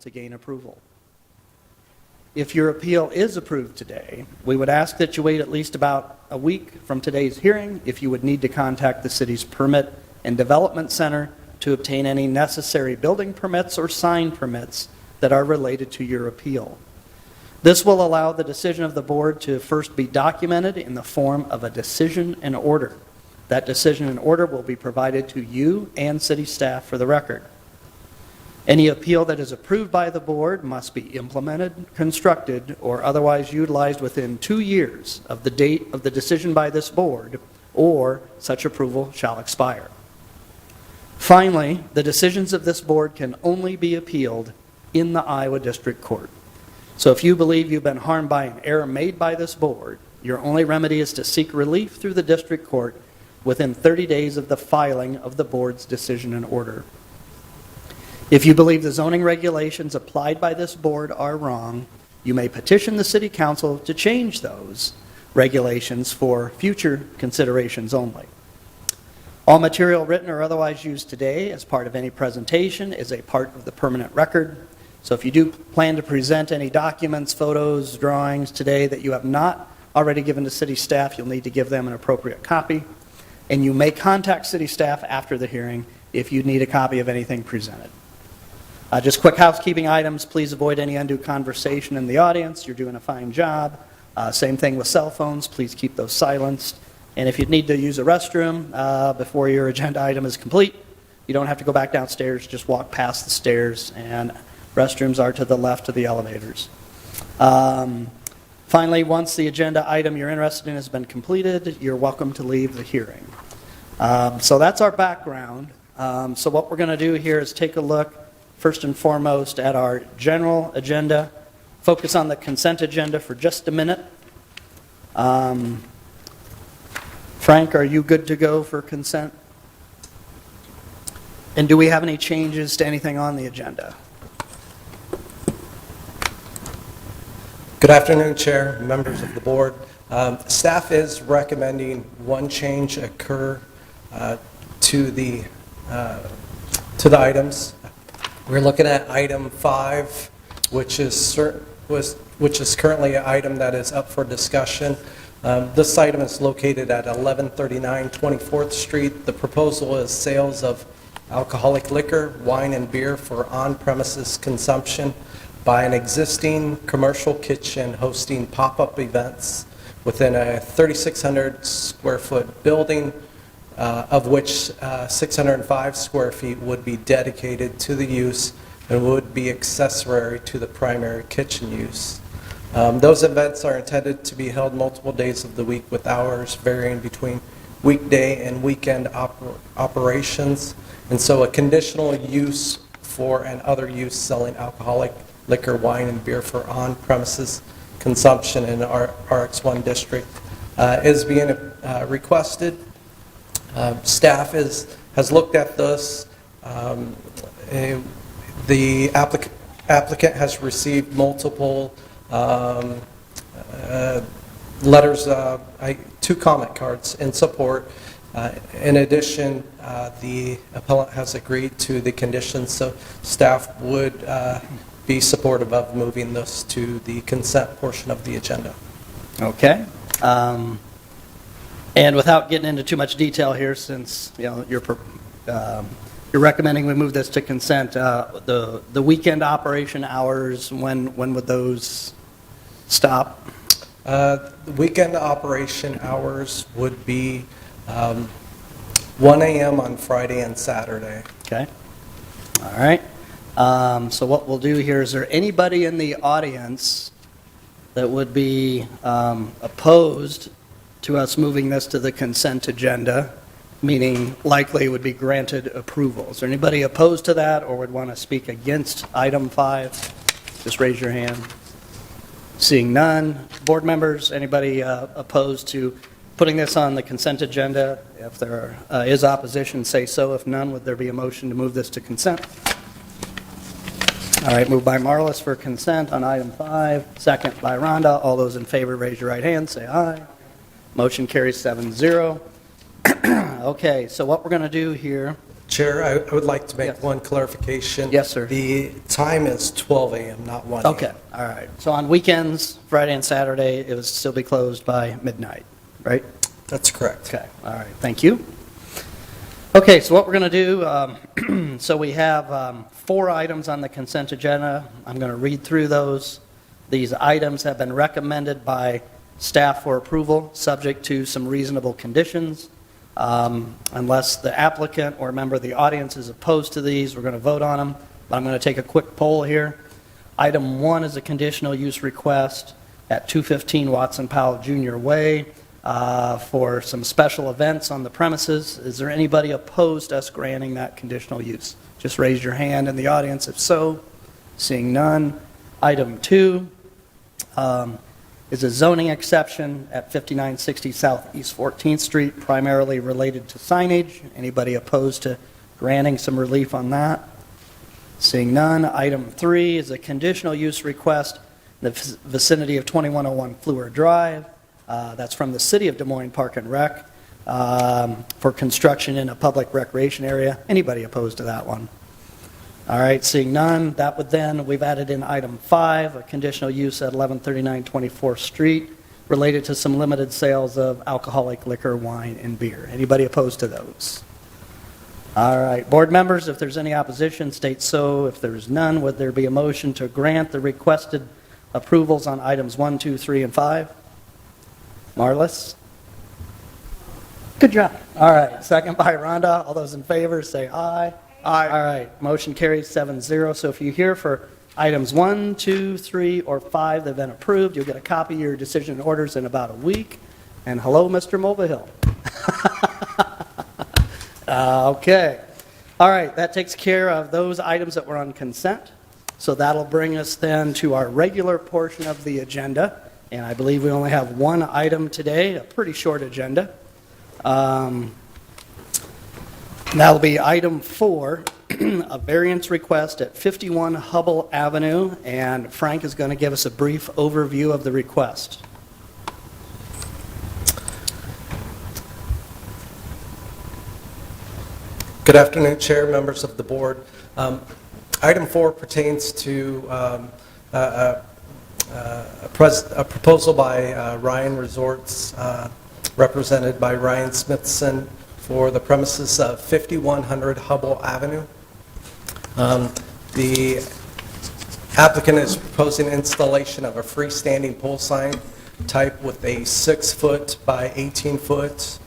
to gain approval. If your appeal is approved today, we would ask that you wait at least about a week from today's hearing if you would need to contact the city's Permit and Development Center to obtain any necessary building permits or sign permits that are related to your appeal. This will allow the decision of the board to first be documented in the form of a decision and order. That decision and order will be provided to you and city staff for the record. Any appeal that is approved by the board must be implemented, constructed, or otherwise utilized within 2 years of the date of the decision by this board, or such approval shall expire. Finally, the decisions of this board can only be appealed in the Iowa District Court. So if you believe you've been harmed by an error made by this board, your only remedy is to seek relief through the district court within 30 days of the filing of the board's decision and order. If you believe the zoning regulations applied by this board are wrong, you may petition the city council to change those regulations for future considerations only. All material written or otherwise used today as part of any presentation is a part of the permanent record. So if you do plan to present any documents, photos, drawings today that you have not already given to city staff, you'll need to give them an appropriate copy. And you may contact city staff after the hearing if you need a copy of anything presented. Just quick housekeeping items. Please avoid any undue conversation in the audience. You're doing a fine job. Same thing with cell phones. Please keep those silenced. And if you need to use a restroom before your agenda item is complete, you don't have to go back downstairs. Just walk past the stairs, and restrooms are to the left of the elevators. Finally, once the agenda item you're interested in has been completed, you're welcome to leave the hearing. So that's our background. So what we're going to do here is take a look, first and foremost, at our general agenda, focus on the consent agenda for just a minute. Frank, are you good to go for consent? And do we have any changes to anything on the agenda? Good afternoon, Chair, members of the board. Staff is recommending one change occur to the items. We're looking at item 5, which is currently an item that is up for discussion. This item is located at 1139 24th Street. The proposal is sales of alcoholic liquor, wine, and beer for on-premises consumption by an existing commercial kitchen hosting pop-up events within a 3,600 square foot building, of which 605 square feet would be dedicated to the use and would be accessory to the primary kitchen use. Those events are intended to be held multiple days of the week with hours varying between weekday and weekend operations. And so a conditional use for and other use selling alcoholic liquor, wine, and beer for on-premises consumption in our RX1 district is being requested. Staff has looked at this. The applicant has received multiple letters, 2 comment cards in support. In addition, the appellant has agreed to the conditions, so staff would be supportive of moving this to the consent portion of the agenda. Okay. And without getting into too much detail here, since you're recommending we move this to consent, the weekend operation hours, when would those stop? The weekend operation hours would be 1 a.m. on Friday and Saturday. Okay. All right. So what we'll do here, is there anybody in the audience that would be opposed to us moving this to the consent agenda, meaning likely would be granted approval? Is there anybody opposed to that or would want to speak against item 5? Just raise your hand. Seeing none. Board members, anybody opposed to putting this on the consent agenda? If there is opposition, say so. If none, would there be a motion to move this to consent? All right, moved by Marlis for consent on item 5, second by Rhonda. All those in favor, raise your right hand, say aye. Motion carries 7-0. Okay, so what we're going to do here, Chair, I would like to make Yes. one clarification. Yes, sir. The time is 12 a.m., not 1 a.m. Okay, all right. So on weekends, Friday and Saturday, it would still be closed by midnight, right? That's correct. Okay, all right, thank you. Okay, so what we're going to do, so we have 4 items on the consent agenda. I'm going to read through those. These items have been recommended by staff for approval, subject to some reasonable conditions. Unless the applicant or a member of the audience is opposed to these, we're going to vote on them. But I'm going to take a quick poll here. Item 1 is a conditional use request at 215 Watson Powell Jr. Way for some special events on the premises. Is there anybody opposed to us granting that conditional use? Just raise your hand in the audience if so. Seeing none. Item 2 is a zoning exception at 5960 Southeast 14th Street, primarily related to signage. Anybody opposed to granting some relief on that? Seeing none. Item 3 is a conditional use request in the vicinity of 2101 Fleur Drive. That's from the City of Des Moines Park and Rec for construction in a public recreation area. Anybody opposed to that one? All right, seeing none, that would then, we've added in item 5, a conditional use at 1139 24th Street related to some limited sales of alcoholic liquor, wine, and beer. Anybody opposed to those? All right, board members, if there's any opposition, state so. If there's none, would there be a motion to grant the requested approvals on items 1, 2, 3, and 5? Marlis? Good job. All right, second by Rhonda. All those in favor, say aye. Aye. All right, motion carries 7-0. So if you hear for items 1, 2, 3, or 5 that have been approved, you'll get a copy of your decision and orders in about a week. And hello, Mr. Mulvihill. Okay. All right, that takes care of those items that were on consent. So that'll bring us then to our regular portion of the agenda. And I believe we only have one item today, a pretty short agenda. That'll be item 4, a variance request at 51 Hubble Avenue, and Frank is going to give us a brief overview of the request. Good afternoon, Chair, members of the board. Item 4 pertains to a proposal by Ryan Resorts, represented by Ryan Smithson, for the premises of 5100 Hubble Avenue. The applicant is proposing installation of a freestanding pole sign type with a 6-foot by 18-foot,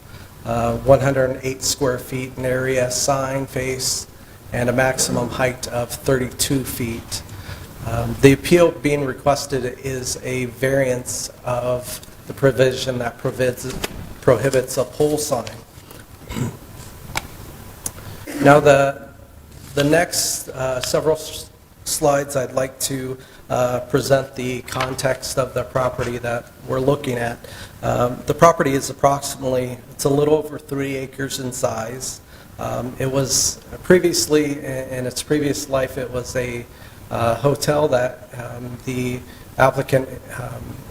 108 square feet in area sign face, and a maximum height of 32 feet. The appeal being requested is a variance of the provision that prohibits a pole sign. Now, the next several slides, I'd like to present the context of the property that we're looking at. The property is approximately, it's a little over 3 acres in size. It was previously, in its previous life, it was a hotel that the applicant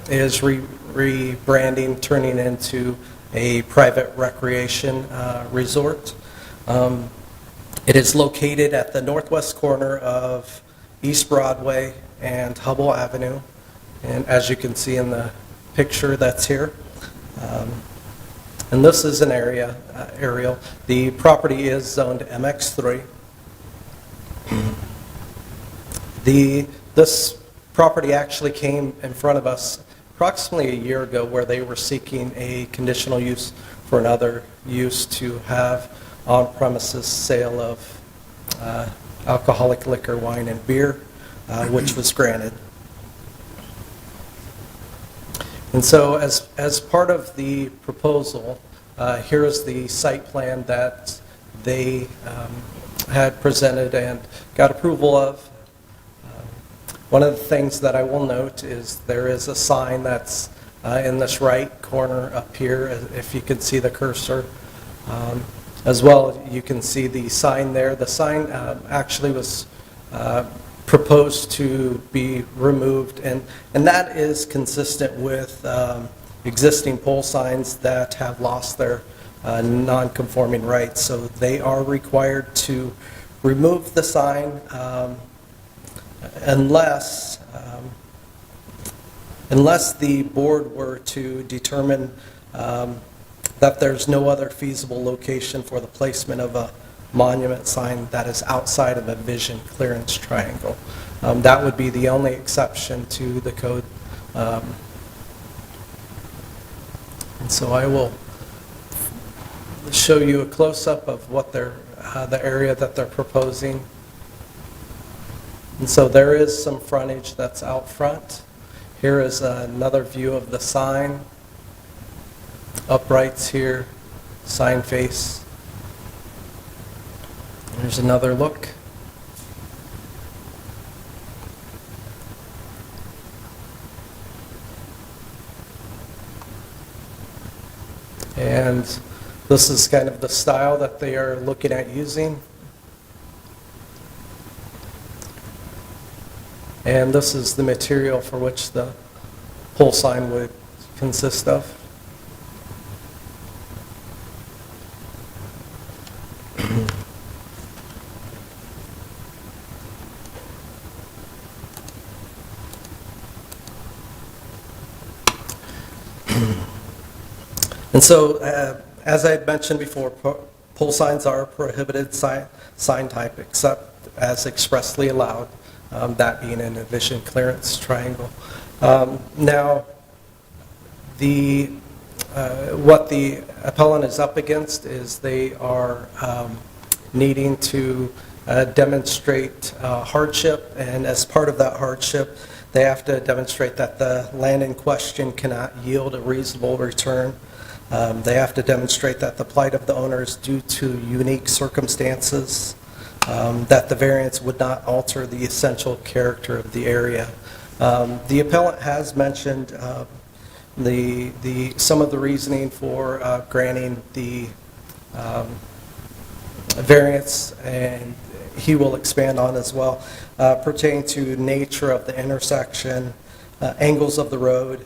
is rebranding, turning into a private recreation resort. It is located at the northwest corner of East Broadway and Hubble Avenue, and as you can see in the picture that's here. And this is an aerial. The property is zoned MX3. This property actually came in front of us approximately a year ago, where they were seeking a conditional use for another use to have on-premises sale of alcoholic liquor, wine, and beer, which was granted. And so as part of the proposal, here is the site plan that they had presented and got approval of. One of the things that I will note is there is a sign that's in this right corner up here, if you can see the cursor. As well, you can see the sign there. The sign actually was proposed to be removed, and that is consistent with existing pole signs that have lost their non-conforming rights. So they are required to remove the sign unless the board were to determine that there's no other feasible location for the placement of a monument sign that is outside of a vision clearance triangle. That would be the only exception to the code. And so I will show you a close-up of what they're, the area that they're proposing. And so there is some frontage that's out front. Here is another view of the sign. Uprights here, sign face. Here's another look. And this is kind of the style that they are looking at using. And this is the material for which the pole sign would consist of. And so, as I had mentioned before, pole signs are a prohibited sign type except as expressly allowed, that being in a vision clearance triangle. Now, what the appellant is up against is they are needing to demonstrate hardship, and as part of that hardship, they have to demonstrate that the land in question cannot yield a reasonable return. They have to demonstrate that the plight of the owner is due to unique circumstances, that the variance would not alter the essential character of the area. The appellant has mentioned some of the reasoning for granting the variance, and he will expand on as well, pertaining to nature of the intersection, angles of the road,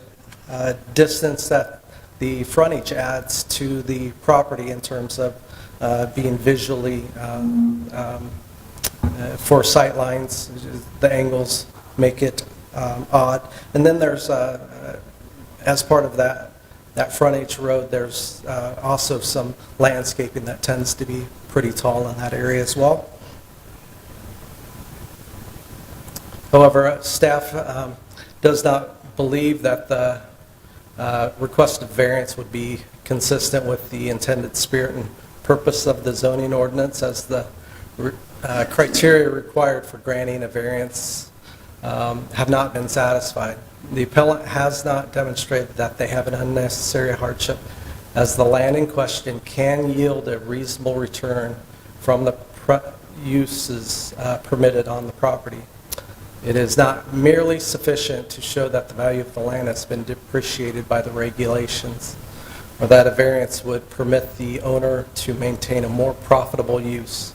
distance that the frontage adds to the property in terms of being visually for sight lines. The angles make it odd. And then there's, as part of that frontage road, there's also some landscaping that tends to be pretty tall in that area as well. However, staff does not believe that the requested variance would be consistent with the intended spirit and purpose of the zoning ordinance, as the criteria required for granting a variance have not been satisfied. The appellant has not demonstrated that they have an unnecessary hardship, as the land in question can yield a reasonable return from the uses permitted on the property. It is not merely sufficient to show that the value of the land has been depreciated by the regulations, or that a variance would permit the owner to maintain a more profitable use,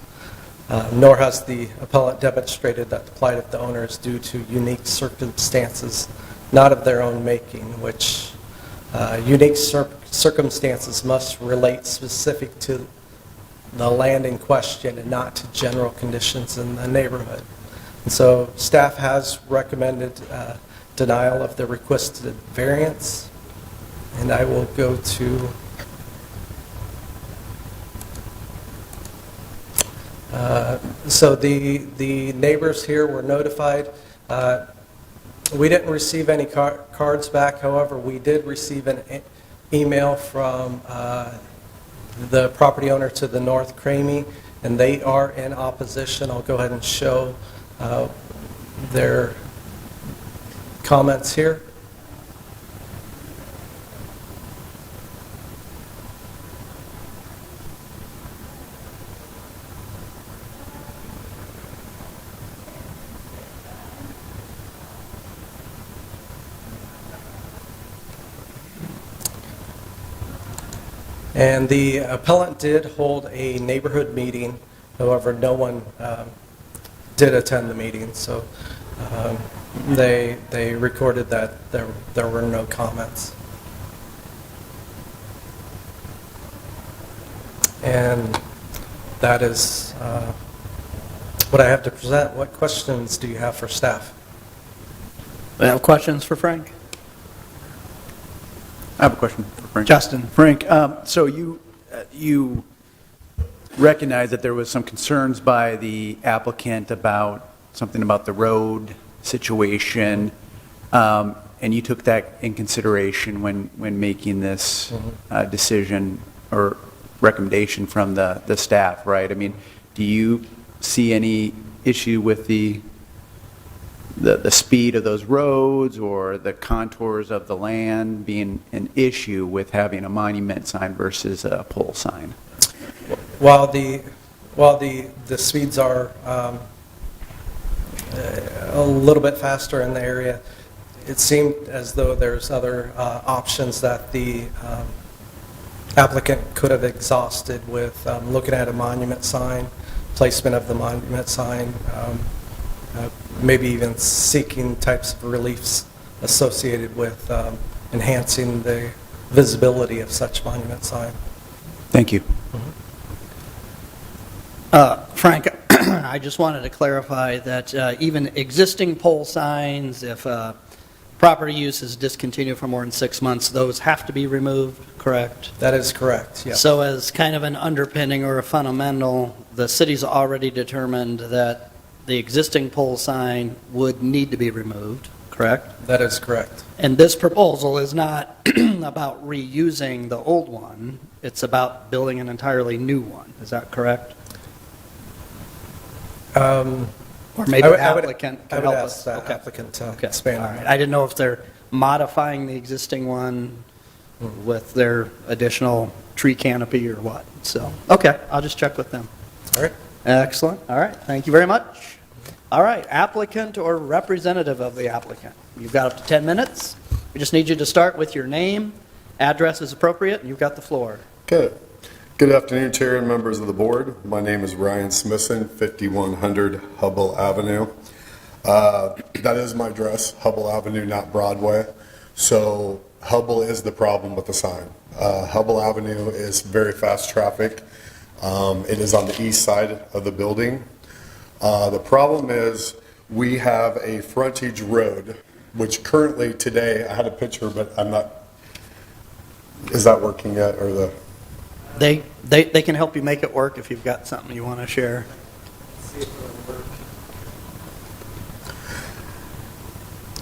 nor has the appellant demonstrated that the plight of the owner is due to unique circumstances, not of their own making, which unique circumstances must relate specific to the land in question and not to general conditions in the neighborhood. And so staff has recommended denial of the requested variance, and I will go to so the neighbors here were notified. We didn't receive any cards back. However, we did receive an email from the property owner to the north, Cramey, and they are in opposition. I'll go ahead and show their comments here. And the appellant did hold a neighborhood meeting. However, no one did attend the meeting, so they recorded that there were no comments. And that is what I have to present. What questions do you have for staff? We have questions for Frank? I have a question for Frank. Justin? Frank, so you recognize that there was some concerns by the applicant about something about the road situation, and you took that in consideration when making this decision or recommendation from the staff, right? I mean, do you see any issue with the speed of those roads or the contours of the land being an issue with having a monument sign versus a pole sign? While the speeds are a little bit faster in the area, it seemed as though there's other options that the applicant could have exhausted with looking at a monument sign, placement of the monument sign, maybe even seeking types of reliefs associated with enhancing the visibility of such monument sign. Thank you. Frank, I just wanted to clarify that even existing pole signs, if property use is discontinued for more than 6 months, those have to be removed, correct? That is correct, yes. So as kind of an underpinning or a fundamental, the city's already determined that the existing pole sign would need to be removed, correct? That is correct. And this proposal is not about reusing the old one, it's about building an entirely new one, is that correct? Or maybe the applicant can help us. I would ask the Okay. applicant to Okay, expand all on right. that. I didn't know if they're modifying the existing one with their additional tree canopy or what, so, okay, I'll just check with them. All right. Excellent, all right, thank you very much. All right, applicant or representative of the applicant. You've got up to 10 minutes. We just need you to start with your name, address is appropriate, and you've got the floor. Okay. Good afternoon, Chair and members of the board. My name is Ryan Smithson, 5100 Hubble Avenue. That is my address, Hubble Avenue, not Broadway. So Hubble is the problem with the sign. Hubble Avenue is very fast traffic. It is on the east side of the building. The problem is we have a frontage road, which currently today, I had a picture, but I'm not, is that working yet, or the? They can help you make it work if you've got something you want to share.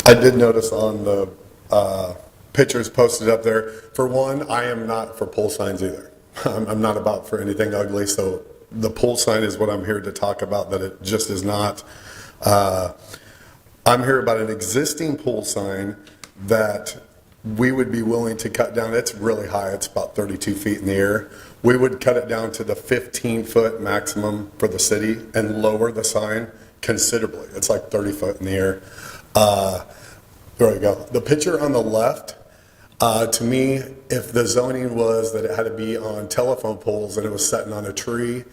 I did notice on the pictures posted up there, for one, I am not for pole signs either. I'm not about for anything ugly, so the pole sign is what I'm here to talk about, that it just is not. I'm here about an existing pole sign that we would be willing to cut down. It's really high. It's about 32 feet in the air. We would cut it down to the 15-foot maximum for the city and lower the sign considerably. It's like 30 foot in the air. There we go. The picture on the left, to me, if the zoning was that it had to be on telephone poles and it was sitting on a tree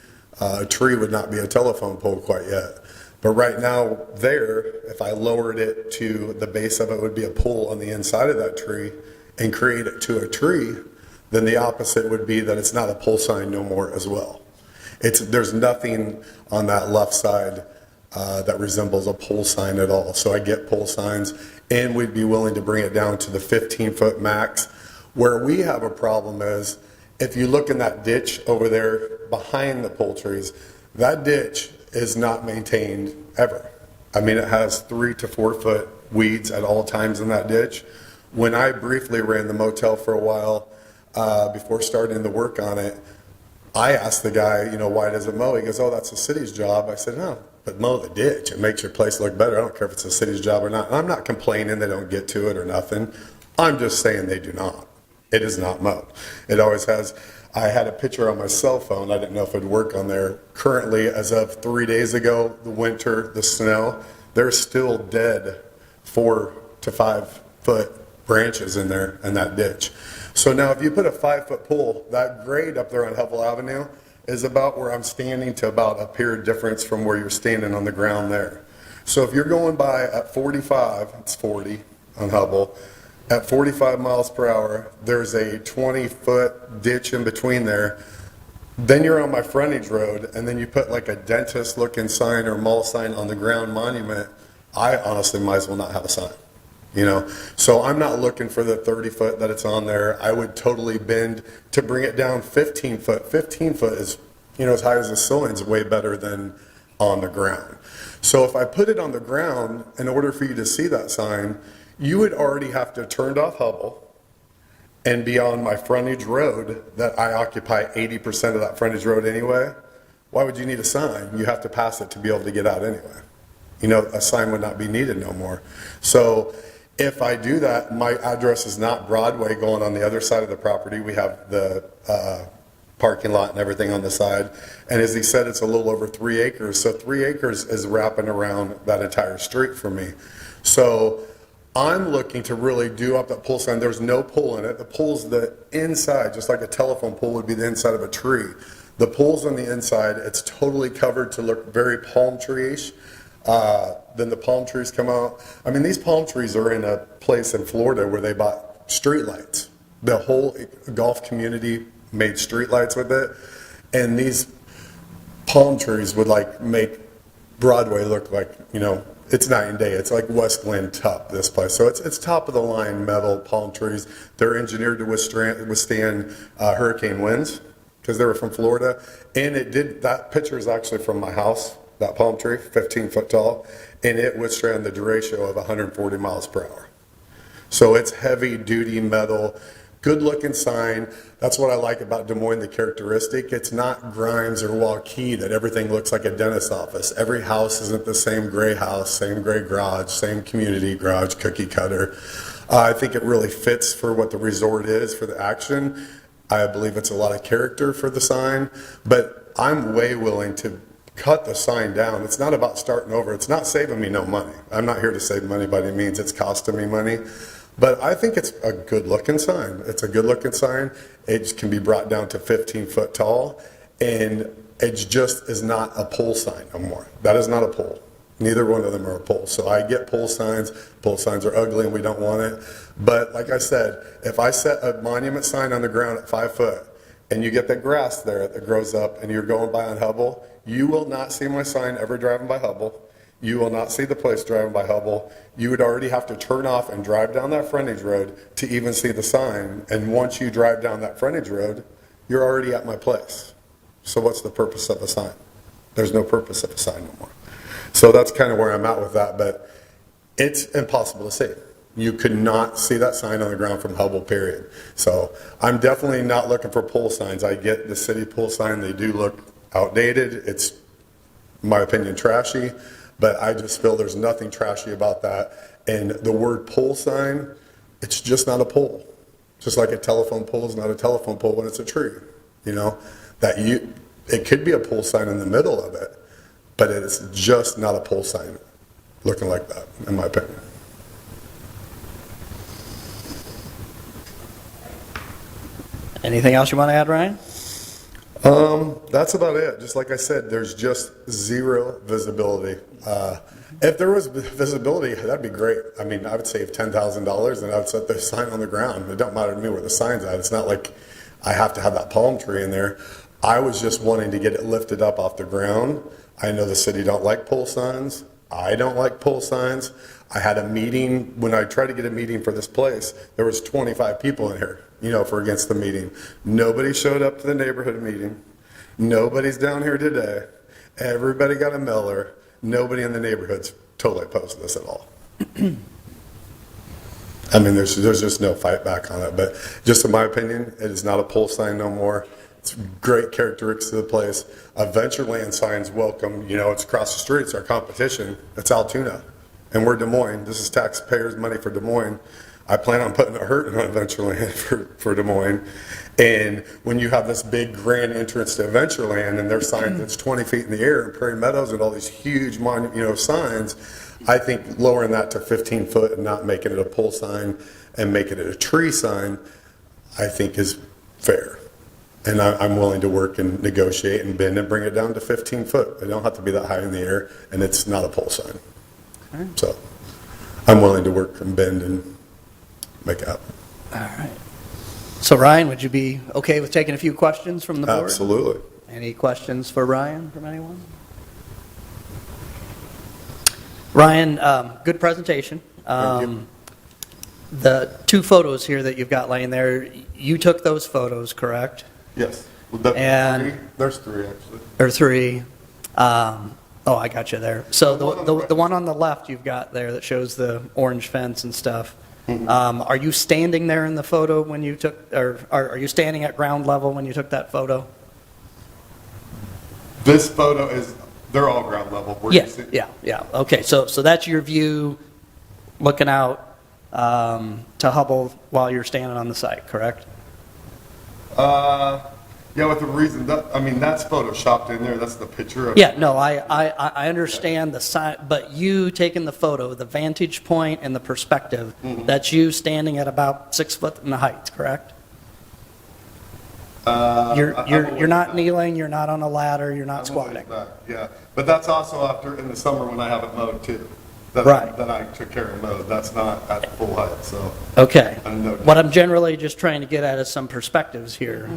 would not be a telephone pole quite yet. But right now, there, if I lowered it to the base of it, would be a pole on the inside of that tree and create it to a tree, then the opposite would be that it's not a pole sign no more as well. There's nothing on that left side that resembles a pole sign at all. So I get pole signs, and we'd be willing to bring it down to the 15-foot max. Where we have a problem is, if you look in that ditch over there behind the pole trees, that ditch is not maintained ever. I mean, it has 3 to 4 foot weeds at all times in that ditch. When I briefly ran the motel for a while before starting the work on it, I asked the guy, why does it mow? He goes, oh, that's the city's job. I said, no, but mow the ditch. It makes your place look better. I don't care if it's the city's job or not. And I'm not complaining they don't get to it or nothing. I'm just saying they do not. It is not mowed. It always has. I had a picture on my cell phone. I didn't know if it'd work on there. Currently, as of 3 days ago, the winter, the snow, there's still dead 4 to 5 foot branches in there in that ditch. So now if you put a 5-foot pole, that grade up there on Hubble Avenue is about where I'm standing to about a pier difference from where you're standing on the ground there. So if you're going by at 45, it's 40 on Hubble, at 45 miles per hour, there's a 20-foot ditch in between there. Then you're on my frontage road, and then you put like a dentist-looking sign or mall sign on the ground monument. I honestly might as well not have a sign, you know? So I'm not looking for the 30 foot that it's on there. I would totally bend to bring it down 15 foot. 15 foot is, you know, as high as the ceiling's way better than on the ground. So if I put it on the ground, in order for you to see that sign, you would already have to turn off Hubble and be on my frontage road that I occupy 80% of that frontage road anyway. Why would you need a sign? You have to pass it to be able to get out anyway. You know, a sign would not be needed no more. So if I do that, my address is not Broadway going on the other side of the property. We have the parking lot and everything on the side. And as he said, it's a little over 3 acres. So 3 acres is wrapping around that entire street for me. So I'm looking to really do up that pole sign. There's no pole in it. The pole's the inside, just like a telephone pole would be the inside of a tree. The pole's on the inside. It's totally covered to look very palm tree-ish. Then the palm trees come out. I mean, these palm trees are in a place in Florida where they bought street lights. The whole golf community made street lights with it. And these palm trees would like make Broadway look like, you know, it's night and day. It's like West Glen top, this place. So it's top of the line metal palm trees. They're engineered to withstand hurricane winds because they were from Florida. And it did, that picture is actually from my house, that palm tree, 15 foot tall, and it withstand the derecho of 140 miles per hour. So it's heavy duty metal, good looking sign. That's what I like about Des Moines, the characteristic. It's not Grimes or Waukee that everything looks like a dentist's office. Every house isn't the same gray house, same gray garage, same community garage, cookie cutter. I think it really fits for what the resort is for the action. I believe it's a lot of character for the sign, but I'm way willing to cut the sign down. It's not about starting over. It's not saving me no money. I'm not here to save money by any means. It's costing me money. But I think it's a good looking sign. It's a good looking sign. It can be brought down to 15 foot tall, and it just is not a pole sign no more. That is not a pole. Neither one of them are a pole. So I get pole signs. Pole signs are ugly and we don't want it. But like I said, if I set a monument sign on the ground at 5 foot and you get the grass there that grows up and you're going by on Hubble, you will not see my sign ever driving by Hubble. You will not see the place driving by Hubble. You would already have to turn off and drive down that frontage road to even see the sign. And once you drive down that frontage road, you're already at my place. So what's the purpose of a sign? There's no purpose of a sign no more. So that's kind of where I'm at with that, but it's impossible to see. You could not see that sign on the ground from Hubble, period. So I'm definitely not looking for pole signs. I get the city pole sign. They do look outdated. It's, in my opinion, trashy. But I just feel there's nothing trashy about that. And the word pole sign, it's just not a pole. Just like a telephone pole is not a telephone pole when it's a tree. You know, it could be a pole sign in the middle of it, but it's just not a pole sign looking like that, in my opinion. Anything else you want to add, Ryan? That's about it. Just like I said, there's just zero visibility. If there was visibility, that'd be great. I mean, I would save $10,000 and I would set the sign on the ground. It don't matter to me where the sign's at. It's not like I have to have that palm tree in there. I was just wanting to get it lifted up off the ground. I know the city don't like pole signs. I don't like pole signs. I had a meeting, when I tried to get a meeting for this place, there was 25 people in here, you know, for against the meeting. Nobody showed up to the neighborhood meeting. Nobody's down here today. Everybody got a mailer. Nobody in the neighborhood's totally opposed to this at all. I mean, there's just no fight back on it. But just in my opinion, it is not a pole sign no more. It's great characteristics of the place. Adventureland signs welcome. You know, it's across the street. It's our competition. It's Altoona. And we're Des Moines. This is taxpayers' money for Des Moines. I plan on putting a hurt on Adventureland for Des Moines. And when you have this big grand entrance to Adventureland and their sign that's 20 feet in the air and Prairie Meadows and all these huge signs, I think lowering that to 15 foot and not making it a pole sign and making it a tree sign, I think is fair. And I'm willing to work and negotiate and bend and bring it down to 15 foot. It don't have to be that high in the air, and it's not a pole sign. Okay. So I'm willing to work and bend and make it happen. All right. So Ryan, would you be okay with taking a few questions from the board? Absolutely. Any questions for Ryan from anyone? Ryan, good presentation. Thank you. The two photos here that you've got laying there, you took those photos, correct? Yes. And- There's three, actually. Or three? Oh, I got you there. So the one on the left you've got there that shows the orange fence and stuff, are you standing there in the photo when you took, or are you standing at ground level when you took that photo? This photo is, they're all ground level. Where you see- Yeah. Okay, so that's your view looking out to Hubble while you're standing on the site, correct? Yeah, with the reason that, I mean, that's photoshopped in there. That's the picture of. Yeah, no, I understand the sign, but you taking the photo, the vantage point and the perspective, that's you standing at about 6 foot in the height, correct? You're not kneeling, you're not on a ladder, you're not squatting. Yeah, but that's also after, in the summer when I have it mowed too. Right. That I took care of mowed. That's not at full height, so. Okay. I know. What I'm generally just trying to get at is some perspectives here.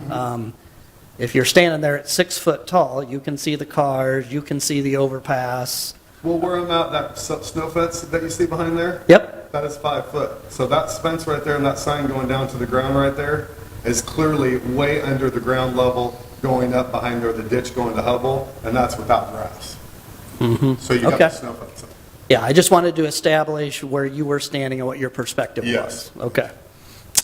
If you're standing there at 6 foot tall, you can see the cars, you can see the overpass. Well, where I'm at, that snow fence that you see behind there? Yep. That is 5 foot. So that fence right there and that sign going down to the ground right there is clearly way under the ground level, going up behind there, the ditch going to Hubble, and that's without grass. So you got Okay. the snow fence. Yeah, I just wanted to establish where you were standing and what your perspective Yes. was. Okay.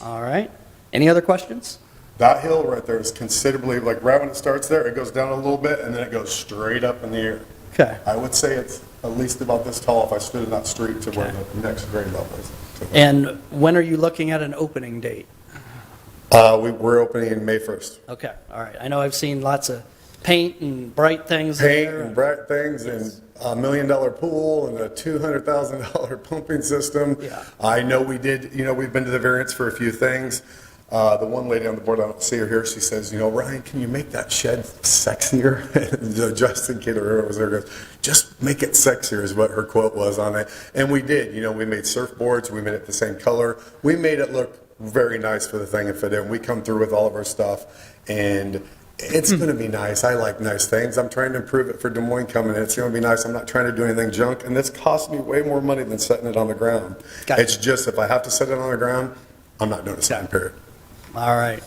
All right. Any other questions? That hill right there is considerably, like right when it starts there, it goes down a little bit and then it goes straight up in the air. Okay. I would say it's at least about this tall if I stood in that street to where the next grade level is. And when are you looking at an opening date? We're opening May 1st. Okay, all right. I know I've seen lots of paint and bright things Paint there. and bright things and $1 million pool and a $200,000 pumping system. Yeah. I know we did, we've been to the variance for a few things. The one lady on the board, I don't see her here, she says, Ryan, can you make that shed sexier? Justin Kidd or whoever was there goes, just make it sexier is what her quote was on it. And we did, we made surfboards, we made it the same color. We made it look very nice for the thing and fit in. We come through with all of our stuff and it's going to be nice. I like nice things. I'm trying to improve it for Des Moines coming in. It's going to be nice. I'm not trying to do anything junk. And this costs me way more money than setting it on the ground. Gotcha. It's just if I have to set it on the ground, I'm not doing a sign, period. All right.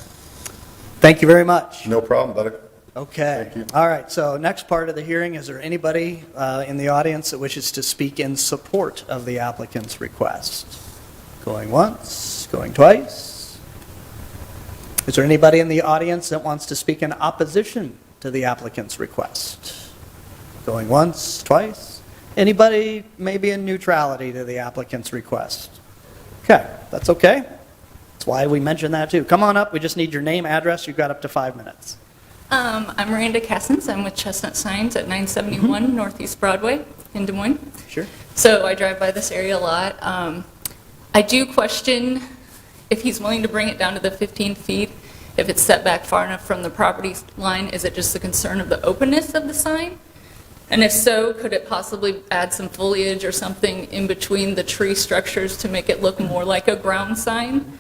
Thank you very much. No problem, buddy. Okay. Thank you. All right, so next part of the hearing, is there anybody in the audience that wishes to speak in support of the applicant's request? Going once, going twice. Is there anybody in the audience that wants to speak in opposition to the applicant's request? Going once, twice. Anybody maybe in neutrality to the applicant's request? Okay, that's okay. That's why we mentioned that too. Come on up, we just need your name, address, you've got up to 5 minutes. I'm Miranda Cassens. I'm with Chestnut Signs at 971 Northeast Broadway in Des Moines. Sure. So I drive by this area a lot. I do question if he's willing to bring it down to the 15 feet, if it's set back far enough from the property line. Is it just the concern of the openness of the sign? And if so, could it possibly add some foliage or something in between the tree structures to make it look more like a ground sign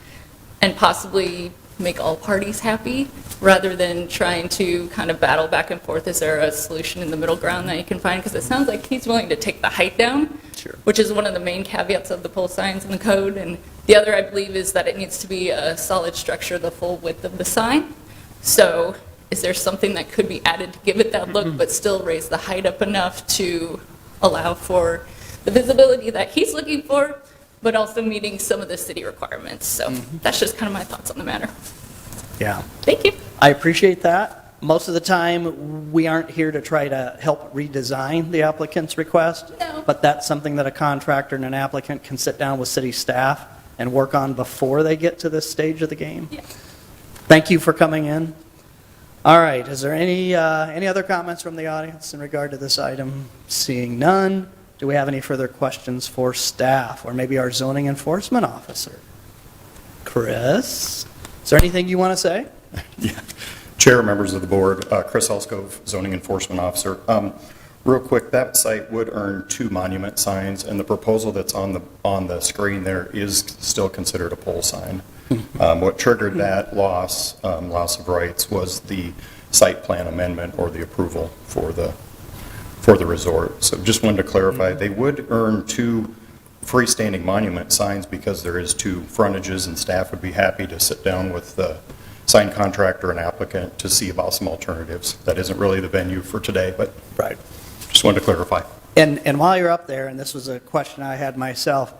and possibly make all parties happy rather than trying to kind of battle back and forth? Is there a solution in the middle ground that you can find? Because it sounds like he's willing to take the height down, Sure. which is one of the main caveats of the pole signs in the code. And the other, I believe, is that it needs to be a solid structure the full width of the sign. So is there something that could be added to give it that look but still raise the height up enough to allow for the visibility that he's looking for, but also meeting some of the city requirements? So that's just kind of my thoughts on the matter. Yeah. Thank you. I appreciate that. Most of the time, we aren't here to try to help redesign the applicant's request, No. but that's something that a contractor and an applicant can sit down with city staff and work on before they get to this stage of the game. Yeah. Thank you for coming in. All right, is there any other comments from the audience in regard to this item? Seeing none, do we have any further questions for staff or maybe our zoning enforcement officer? Chris, is there anything you want to say? Yeah. Chair, members of the board, Chris Elskove, zoning enforcement officer. Real quick, that site would earn 2 monument signs, and the proposal that's on the screen there is still considered a pole sign. What triggered that loss of rights was the site plan amendment or the approval for the resort. So just wanted to clarify, they would earn 2 freestanding monument signs because there is 2 frontages, and staff would be happy to sit down with the sign contractor and applicant to see about some alternatives. That isn't really the venue for today, but Right. just wanted to clarify. And while you're up there, and this was a question I had myself,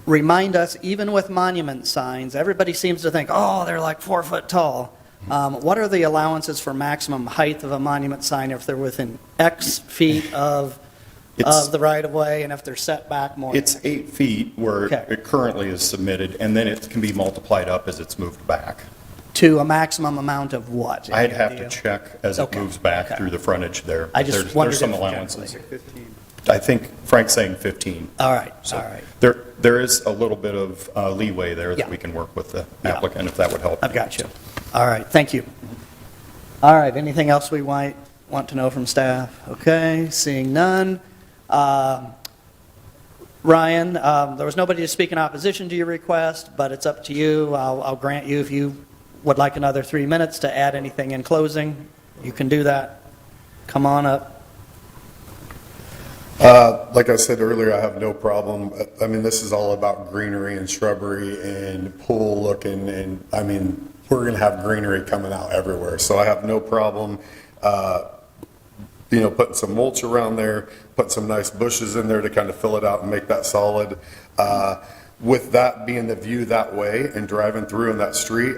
remind us, even with monument signs, everybody seems to think, oh, they're like 4 foot tall. What are the allowances for maximum height of a monument sign if they're within X feet of the right-of-way, and if they're set back more? It's 8 feet where Okay. it currently is submitted, and then it can be multiplied up as it's moved back. To a maximum amount of what? I'd have to Idea? check as it Okay. moves back Okay. through the frontage there. I just wondered There's some if allowances. generally. I think Frank's saying 15. All right, So all right. there is a little bit of leeway there Yeah. that we can work with the Yeah. applicant, if that would help. I've got you. All right, thank you. All right, anything else we might want to know from staff? Okay, seeing none. Ryan, there was nobody to speak in opposition to your request, but it's up to you. I'll grant you, if you would like another 3 minutes to add anything in closing, you can do that. Come on up. Like I said earlier, I have no problem. I mean, this is all about greenery and shrubbery and pool looking, and I mean, we're going to have greenery coming out everywhere. So I have no problem, putting some mulch around there, putting some nice bushes in there to kind of fill it out and make that solid. With that being the view that way and driving through in that street,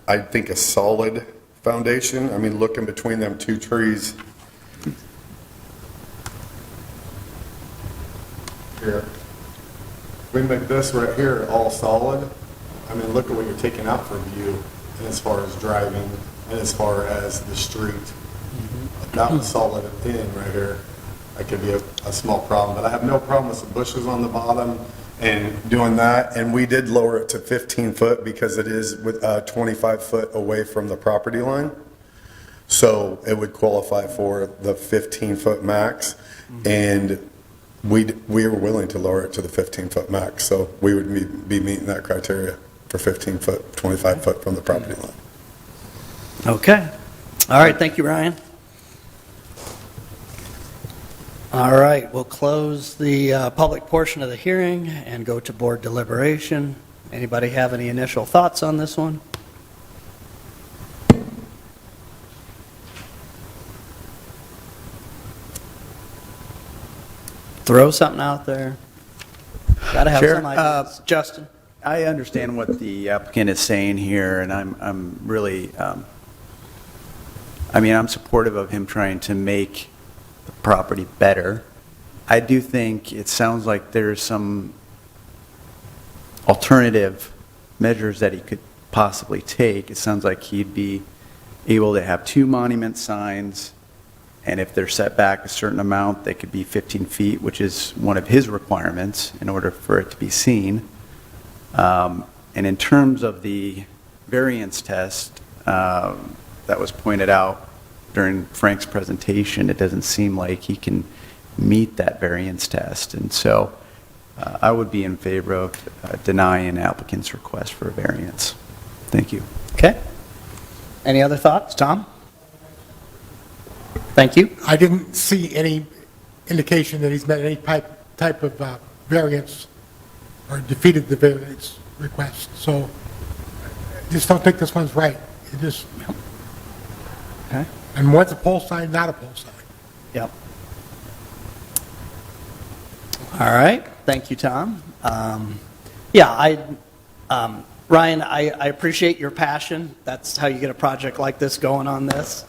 I think a solid foundation. I mean, looking between them 2 trees. Here. We make this right here all solid. I mean, look at what you're taking out for view, and as far as driving, and as far as the street. If that was solid in right here, that could be a small problem. But I have no problem with some bushes on the bottom and doing that. And we did lower it to 15 foot because it is with 25 foot away from the property line. So it would qualify for the 15-foot max. And we were willing to lower it to the 15-foot max, so we would be meeting that criteria for 15-foot, 25-foot from the property line. Okay. All right, thank you, Ryan. All right, we'll close the public portion of the hearing and go to board deliberation. Anybody have any initial thoughts on this one? Throw something out there. Got to have Chair, some ideas. Justin? I understand what the applicant is saying here, and I'm really, I'm supportive of him trying to make the property better. I do think it sounds like there's some alternative measures that he could possibly take. It sounds like he'd be able to have 2 monument signs, and if they're set back a certain amount, they could be 15 feet, which is one of his requirements in order for it to be seen. And in terms of the variance test that was pointed out during Frank's presentation, it doesn't seem like he can meet that variance test. And so I would be in favor of denying applicant's request for a variance. Thank you. Okay. Any other thoughts? Tom? Thank you. I didn't see any indication that he's met any type of variance or defeated the variance request. So I just don't think this one's right. It just, Okay. and one's a pole sign, not a pole sign. Yep. All right, thank you, Tom. Ryan, I appreciate your passion. That's how you get a project like this going on this.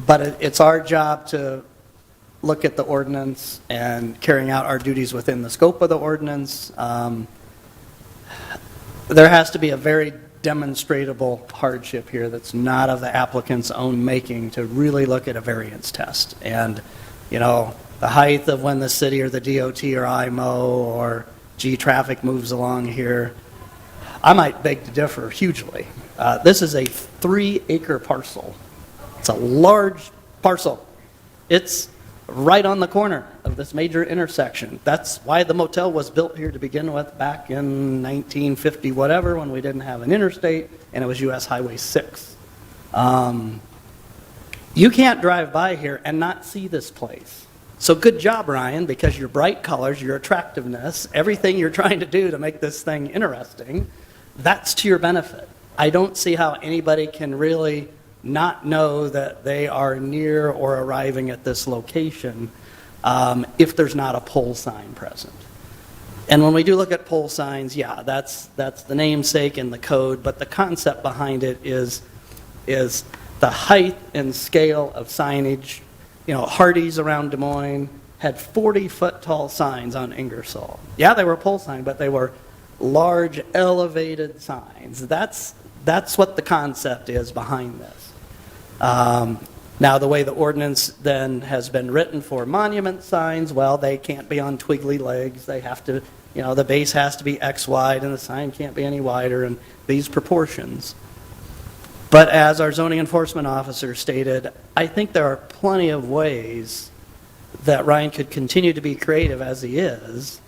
But it's our job to look at the ordinance and carrying out our duties within the scope of the ordinance. There has to be a very demonstrable hardship here that's not of the applicant's own making to really look at a variance test. And, the height of when the city or the DOT or IMO or G-Traffic moves along here, I might beg to differ hugely. This is a 3-acre parcel. It's a large parcel. It's right on the corner of this major intersection. That's why the motel was built here to begin with back in 1950 whatever, when we didn't have an interstate, and it was US Highway 6. You can't drive by here and not see this place. So good job, Ryan, because your bright colors, your attractiveness, everything you're trying to do to make this thing interesting, that's to your benefit. I don't see how anybody can really not know that they are near or arriving at this location if there's not a pole sign present. And when we do look at pole signs, yeah, that's the namesake and the code, but the concept behind it is the height and scale of signage. You know, Hardee's around Des Moines had 40-foot tall signs on Ingersoll. Yeah, they were pole signs, but they were large, elevated signs. That's what the concept is behind this. Now, the way the ordinance then has been written for monument signs, well, they can't be on twiggly legs. They have to, you know, the base has to be X wide and the sign can't be any wider in these proportions. But as our zoning enforcement officer stated, I think there are plenty of ways that Ryan could continue to be creative as he is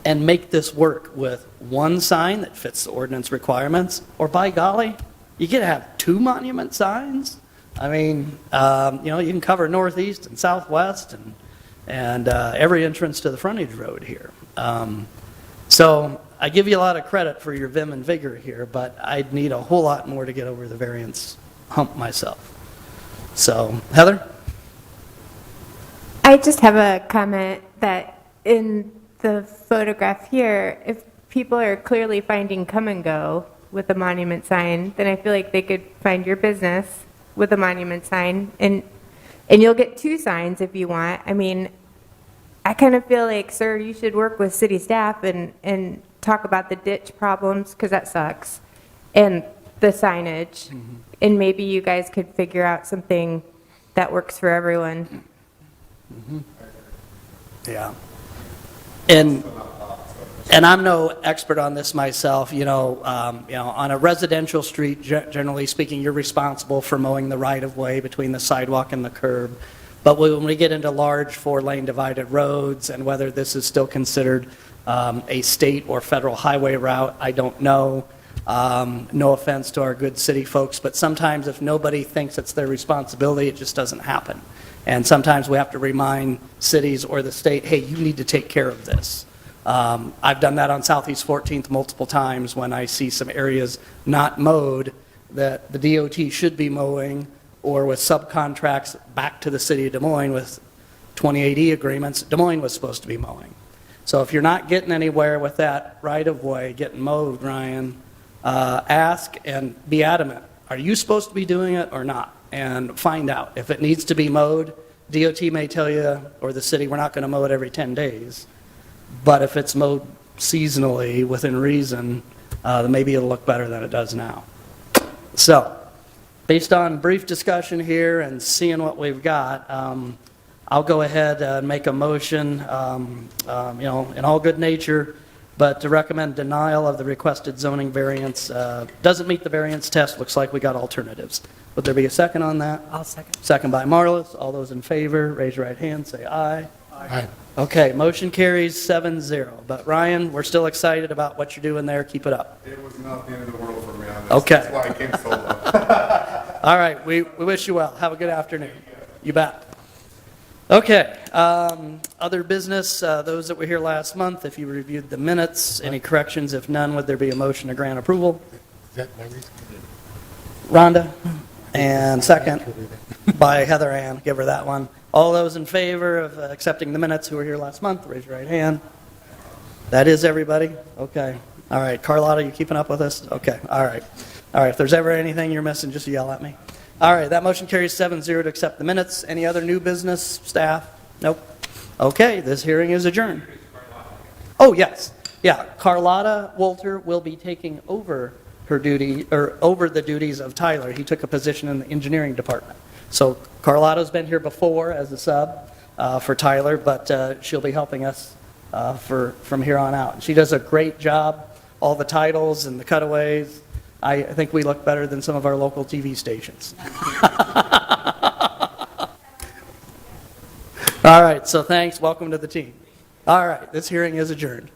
and make this work with one sign that fits the ordinance requirements, or by golly, you get to have 2 monument signs. I mean, you know, you can cover northeast and southwest and every entrance to the frontage road here. So I give you a lot of credit for your vim and vigor here, but I'd need a whole lot more to get over the variance hump myself. So, Heather? I just have a comment that in the photograph here, if people are clearly finding come and go with a monument sign, then I feel like they could find your business with a monument sign, and you'll get 2 signs if you want. I mean, I kind of feel like, sir, you should work with city staff and talk about the ditch problems, because that sucks, and the signage, and maybe you guys could figure out something that works for everyone. Yeah. And I'm no expert on this myself. You know, on a residential street, generally speaking, you're responsible for mowing the right-of-way between the sidewalk and the curb. But when we get into large 4-lane divided roads, and whether this is still considered a state or federal highway route, I don't know. No offense to our good city folks, but sometimes if nobody thinks it's their responsibility, it just doesn't happen. And sometimes we have to remind cities or the state, hey, you need to take care of this. I've done that on Southeast 14th multiple times when I see some areas not mowed that the DOT should be mowing, or with subcontracts back to the city of Des Moines with 2080 agreements, Des Moines was supposed to be mowing. So if you're not getting anywhere with that right-of-way getting mowed, Ryan, ask and be adamant. Are you supposed to be doing it or not? And find out. If it needs to be mowed, DOT may tell you, or the city, we're not going to mow it every 10 days. But if it's mowed seasonally, within reason, then maybe it'll look better than it does now. So, based on brief discussion here and seeing what we've got, I'll go ahead and make a motion, in all good nature, but to recommend denial of the requested zoning variance. Doesn't meet the variance test. Looks like we got alternatives. Would there be a second on that? I'll second. Second by Marlis. All those in favor, raise your right hand, say aye. Aye. Okay, motion carries 7-0. But Ryan, we're still excited about what you're doing there. Keep it up. It was not the end of the world for me on this. Okay. That's why I came so low. All right, we wish you well. Have a good afternoon. You bet. Okay, other business, those that were here last month, if you reviewed the minutes, any corrections? If none, would there be a motion to grant approval? Is that my reason? Rhonda? And second by Heather Ann. Give her that one. All those in favor of accepting the minutes who were here last month, raise your right hand. That is everybody? Okay. All right. Carlotta, you keeping up with us? Okay. All right. All right. If there's ever anything you're missing, just yell at me. All right. That motion carries 7-0 to accept the minutes. Any other new business, staff? Nope. Okay. This hearing is adjourned. Oh, yes. Yeah. Carlotta Wolter will be taking over her duty, or over the duties of Tyler. He took a position in the engineering department. So Carlotta's been here before as a sub for Tyler, but she'll be helping us from here on out. She does a great job. All the titles and the cutaways, I think we look better than some of our local TV stations. All right. right, so thanks, welcome to the team. All right, this hearing is adjourned.